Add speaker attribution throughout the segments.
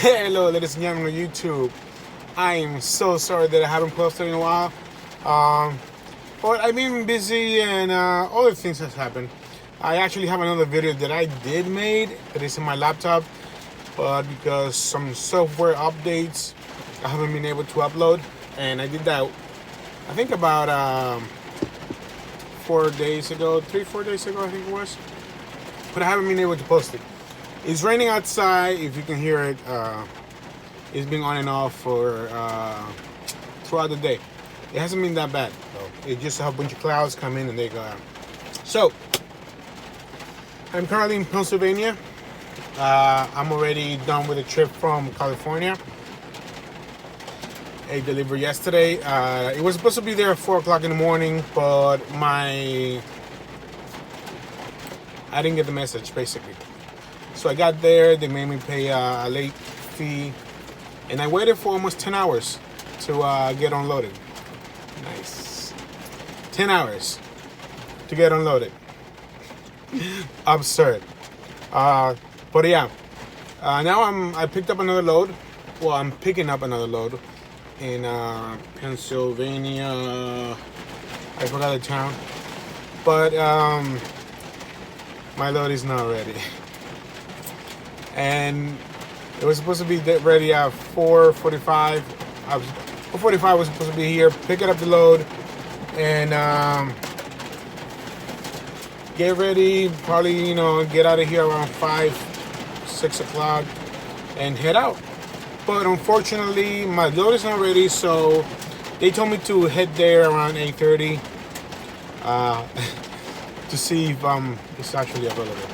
Speaker 1: Hello, ladies and gentlemen on YouTube. I am so sorry that I haven't posted in a while. Um, but I've been busy and other things has happened. I actually have another video that I did made that is in my laptop, but because some software updates, I haven't been able to upload. And I did that, I think about 4 days ago, 4 days ago, I think it was. But I haven't been able to post it. It's raining outside. If you can hear it, it's been on and off for throughout the day. It hasn't been that bad though. It just a bunch of clouds come in and they go out. So I'm currently in Pennsylvania. I'm already done with a trip from California. A delivery yesterday. It was supposed to be there at 4 o'clock in the morning, but I didn't get the message basically. So I got there, they made me pay a late fee, and I waited for almost 10 hours to get unloaded. Nice. 10 hours to get unloaded. Absurd. But yeah, now I picked up another load. Well, I'm picking up another load in Pennsylvania. I forgot the town. But my load is not ready. And it was supposed to be ready at 4:45. 4:45 was supposed to be here, picking up the load, and get ready. Probably get out of here around 5-6 o'clock and head out. But unfortunately, my load is not ready, so they told me to head there around 8:30 to see if it's actually available.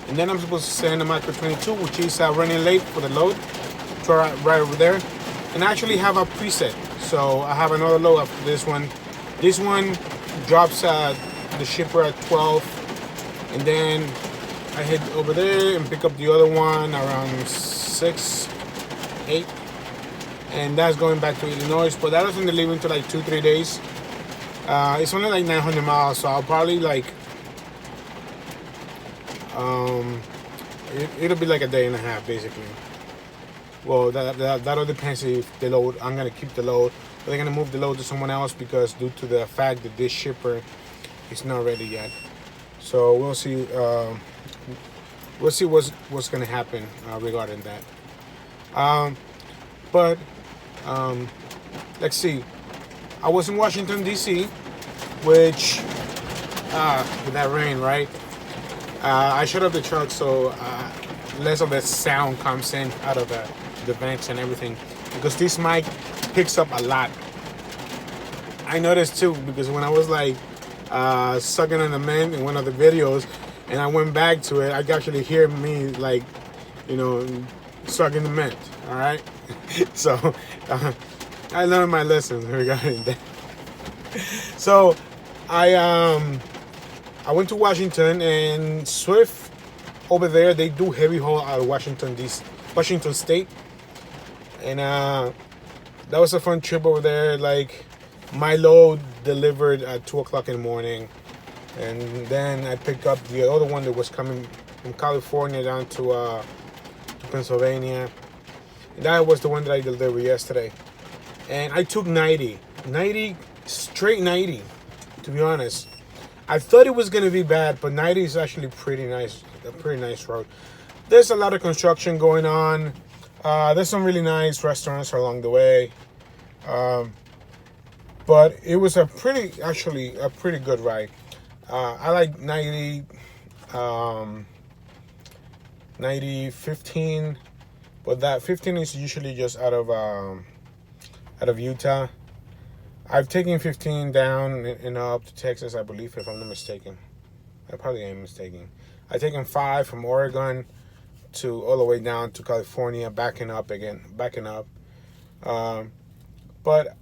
Speaker 1: And then I'm supposed to send a Micro 22, which is running late for the load, right over there. And I actually have a preset, so I have another load after this one. This one drops the shipper at 12, and then I head over there and pick up the other one around 6, 8, and that's going back to Illinois. But that doesn't leave until like 2-3 days. It's only like 900 miles, so I'll probably it'll be like a day and a half basically. Well, that'll depend if the load, I'm gonna keep the load, or they're gonna move the load to someone else because due to the fact that this shipper is not ready yet. So we'll see. We'll see what's gonna happen regarding that. But let's see. I was in Washington D.C., which with that rain, right? I shut up the truck so less of the sound comes in out of the vents and everything, because this mic picks up a lot. I noticed too, because when I was sucking on the mint in one of the videos and I went back to it, I could actually hear me sucking the mint. All right. So I learned my lessons regarding that. So I went to Washington, and Swift over there, they do heavy haul out of Washington State. And that was a fun trip over there. My load delivered at 2 o'clock in the morning. And then I picked up the other one that was coming from California down to Pennsylvania. And that was the one that I delivered yesterday. And I took 90, straight 90, to be honest. I thought it was going to be bad, but 90 is actually pretty nice. A pretty nice road. There's a lot of construction going on. There's some really nice restaurants along the way. But it was a pretty good ride. I like 90, 15, but that 15 is usually just out of Utah. I've taken 15 down and up to Texas, I believe, if I'm not mistaken. I probably am mistaken. I've taken 5 from Oregon to all the way down to California, backing up. But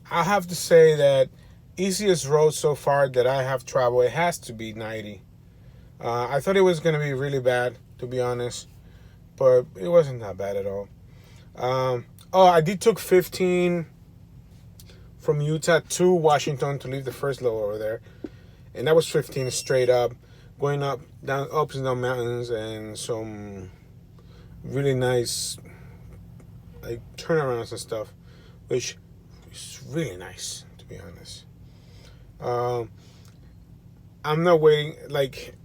Speaker 1: I have to say that easiest road so far that I have traveled, it has to be 90. I thought it was going to be really bad, to be honest, but it wasn't that bad at all. I did took 15 from Utah to Washington to leave the first load over there, and that was 15 straight up, going ups and down mountains, and some really nice like turnarounds and stuff, which is really nice, to be honest. Um, I'm not waiting, like,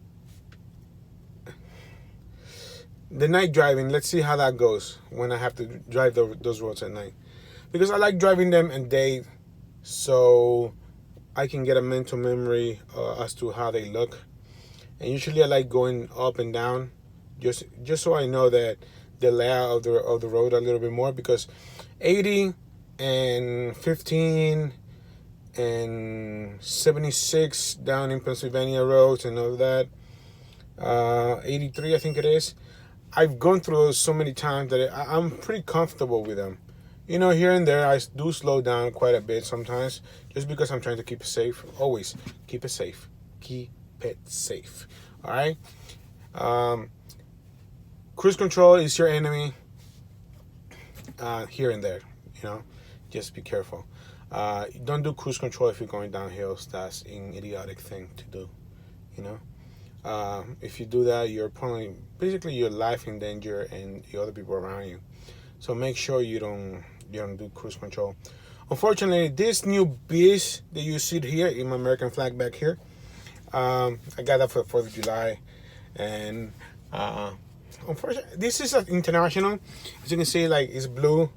Speaker 1: the night driving, let's see how that goes when I have to drive those roads at night. Because I like driving them at day, so I can get a mental memory as to how they look. And usually I like going up and down, just so I know that the layout of the road a little bit more, because 80 and 15 and 76 down in Pennsylvania roads and all that, 83 I think it is, I've gone through those so many times that I'm pretty comfortable with them. You know, here and there I do slow down quite a bit sometimes, just because I'm trying to keep it safe. Always keep it safe. Keep it safe. All right. Cruise control is your enemy. Here and there, you know, just be careful. Don't do cruise control if you're going down hills. That's an idiotic thing to do. You know, if you do that, you're putting basically your life in danger and the other people around you. So make sure you don't do cruise control. Unfortunately, this new beast that you see here in my American flag back here, I got that for the 4th of July, and unfortunately, this is an international. As you can see, like, it's blue.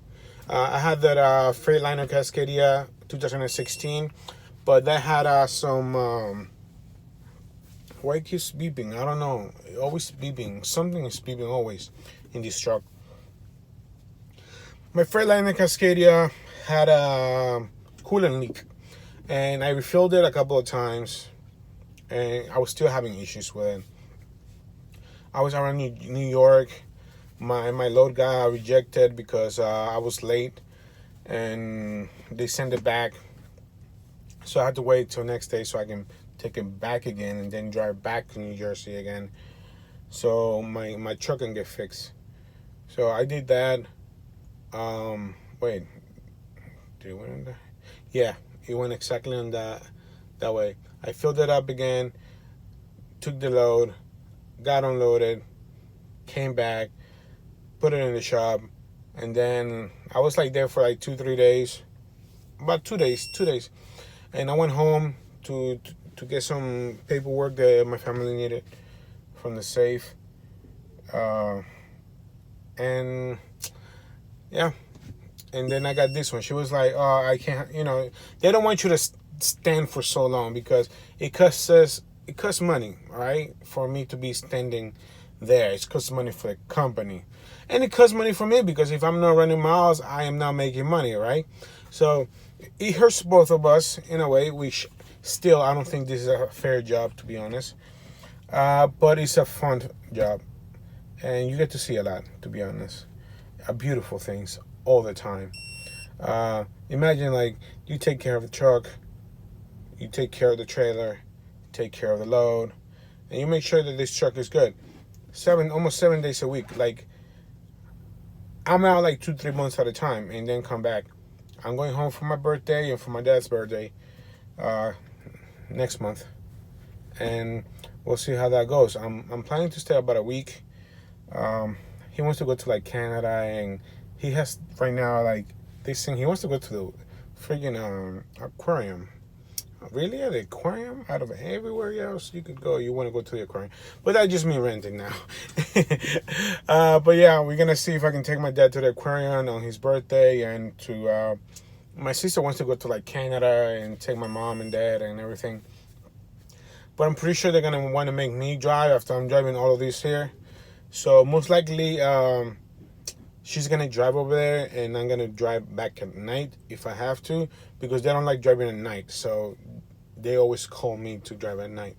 Speaker 1: I had that Freightliner Cascadia 2016, but that had some. Why it keeps beeping? I don't know. Always beeping. Something is beeping always in this truck. My Freightliner Cascadia had a coolant leak, and I refilled it a couple of times, and I was still having issues with it. I was around New York. My load got rejected because I was late, and they sent it back. So I had to wait till next day so I can take it back again and then drive back to New Jersey again, so my truck can get fixed. So I did that. Wait, did it went on that? Yeah, it went exactly on that way. I filled it up again, took the load, got unloaded, came back, put it in the shop, and then I was like there for like 2-3 days, about 2 days, and I went home to get some paperwork that my family needed from the safe, and yeah, and then I got this one. She was like, "Oh, I can't." You know, they don't want you to stand for so long because it costs money, right? For me to be standing there, it costs money for the company, and it costs money for me because if I'm not running miles, I am not making money, right? So it hurts both of us in a way. Which still, I don't think this is a fair job, to be honest. But it's a fun job, and you get to see a lot, to be honest. Beautiful things all the time. Imagine, like, you take care of the truck, you take care of the trailer, you take care of the load, and you make sure that this truck is good. Almost 7 days a week. Like, I'm out like 2-3 months at a time, and then come back. I'm going home for my birthday and for my dad's birthday next month, and we'll see how that goes. I'm planning to stay about a week. He wants to go to like Canada, and he has right now like this thing. He wants to go to the freaking aquarium. Really, at the aquarium? Out of everywhere else you could go, you want to go to the aquarium. But that just me renting now. But yeah, we're gonna see if I can take my dad to the aquarium on his birthday, and to my sister wants to go to like Canada and take my mom and dad and everything. But I'm pretty sure they're gonna want to make me drive after I'm driving all of this here. So most likely, she's gonna drive over there, and I'm gonna drive back at night if I have to, because they don't like driving at night. So they always call me to drive at night.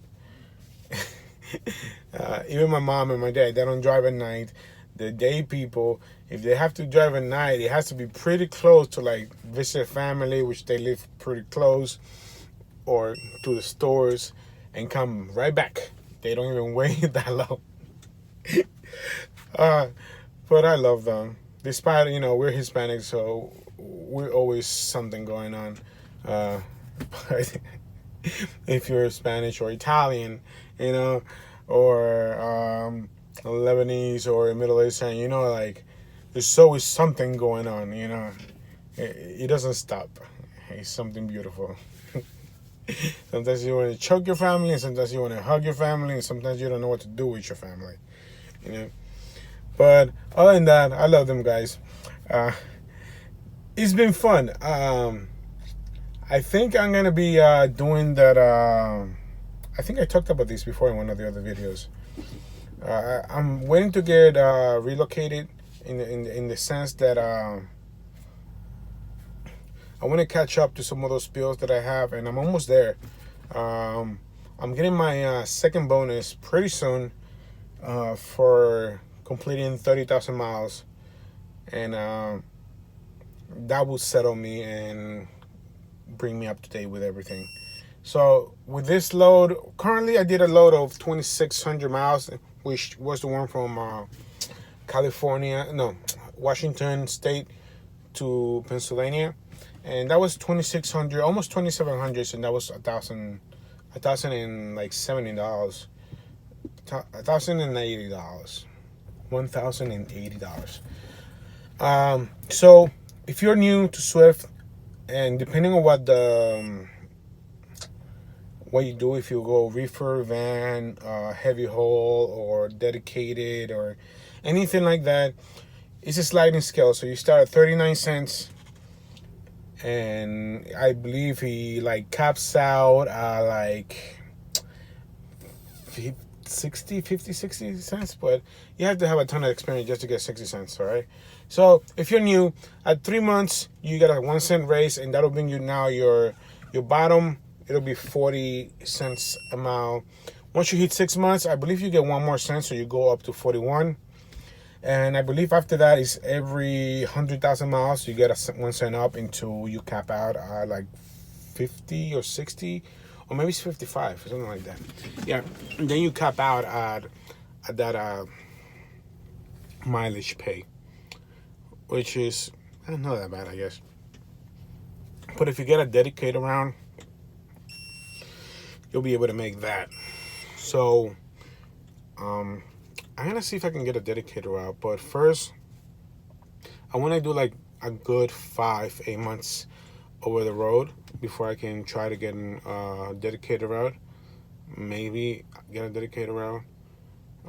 Speaker 1: Even my mom and my dad, they don't drive at night. The day people, if they have to drive at night, it has to be pretty close to like visit family, which they live pretty close, or to the stores, and come right back. They don't even wait that long. But I love them. Despite, we're Hispanic, so we're always something going on. But if you're Spanish or Italian, or Lebanese or Middle Eastern, like there's always something going on, you know. It doesn't stop. It's something beautiful. Sometimes you want to choke your family, and sometimes you want to hug your family, and sometimes you don't know what to do with your family, you know. But other than that, I love them guys. It's been fun. I think I'm gonna be doing that. I think I talked about this before in one of the other videos. I'm waiting to get relocated in the sense that I want to catch up to some of those bills that I have, and I'm almost there. I'm getting my second bonus pretty soon for completing 30,000 miles, and that will settle me and bring me up to date with everything. So with this load, currently I did a load of 2,600 miles, which was the one from Washington State to Pennsylvania, and that was 2,600, almost 2,700, and that was $1,070, $1,080, $1,080. So if you're new to Swift, and depending on what you do, if you go reefer, van, heavy haul, or dedicated, or anything like that, it's a sliding scale. So you start at 39 cents, and I believe he caps out at 50, 60 cents, but you have to have a ton of experience just to get 60 cents, all right? So if you're new, at 3 months, you get a 1 cent raise, and that'll bring you now your bottom. It'll be 40 cents a mile. Once you hit 6 months, I believe you get 1 more cent, so you go up to 41. And I believe after that is every 100,000 miles, you get a 1 cent up until you cap out at 50 or 60, or maybe it's 55, something like that. Yeah, and then you cap out at that mileage pay, which is not that bad, I guess. But if you get a dedicated round, you'll be able to make that. So I'm gonna see if I can get a dedicated route, but first I want to do a good 5-8 months over the road before I can try to get a dedicated route. Maybe get a dedicated route.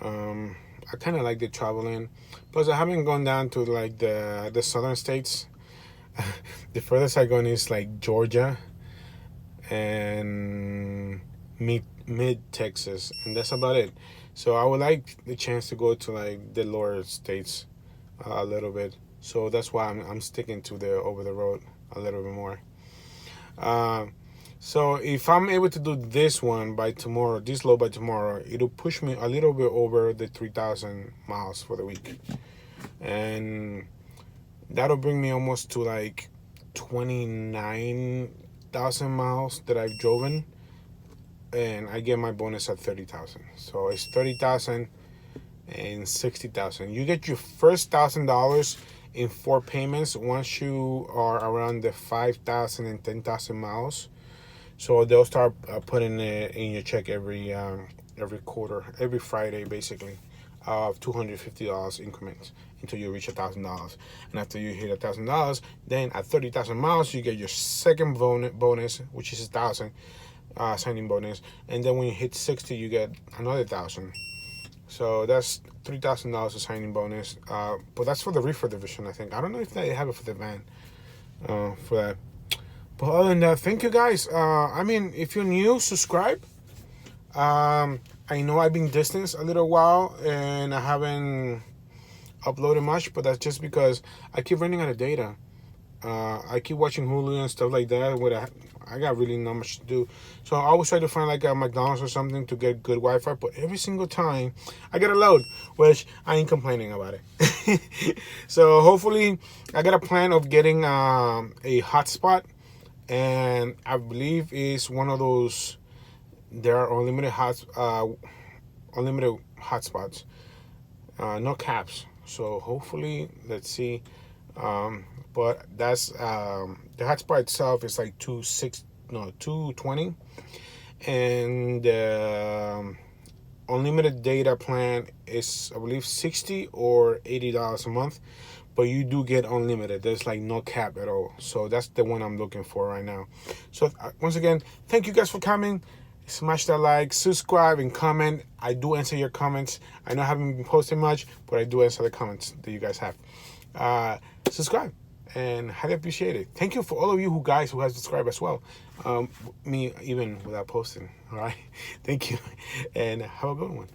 Speaker 1: I kind of like the traveling. Plus, I haven't gone down to the southern states. The furthest I gone is Georgia and mid Texas, and that's about it. So I would like the chance to go to the lower states a little bit. So that's why I'm sticking to the over the road a little bit more. So if I'm able to do this one by tomorrow, this load by tomorrow, it'll push me a little bit over the 3,000 miles for the week, and that'll bring me almost to 29,000 miles that I've driven, and I get my bonus at 30,000. So it's 30,000 and 60,000. You get your first $1,000 in 4 payments once you are around the 5,000 and 10,000 miles. So they'll start putting it in your check every quarter, every Friday, basically, of $250 increments until you reach $1,000. And after you hit $1,000, then at 30,000 miles, you get your second bonus, which is 1,000 signing bonus. And then when you hit 60, you get another 1,000. So that's $3,000 a signing bonus. But that's for the reefer division, I think. I don't know if they have it for the van for that. But other than that, thank you guys. If you're new, subscribe. I know I've been distanced a little while and I haven't uploaded much, but that's just because I keep running out of data. I keep watching Hulu and stuff like that. I got really not much to do. So I always try to find a McDonald's or something to get good Wi-Fi. But every single time I get a load, which I ain't complaining about it. So hopefully I got a plan of getting a hotspot. And I believe it's one of those. There are unlimited hotspots, no caps. So hopefully, let's see. But that's the hotspot itself is 220, and unlimited data plan is, I believe, $60 or $80 a month, but you do get unlimited. There's like no cap at all. So that's the one I'm looking for right now. So once again, thank you guys for coming. Smash that like, subscribe, and comment. I do answer your comments. I know I haven't been posting much, but I do answer the comments that you guys have. Subscribe, and highly appreciate it. Thank you for all of you who have subscribed as well. Me even without posting. All right. Thank you, and have a good one.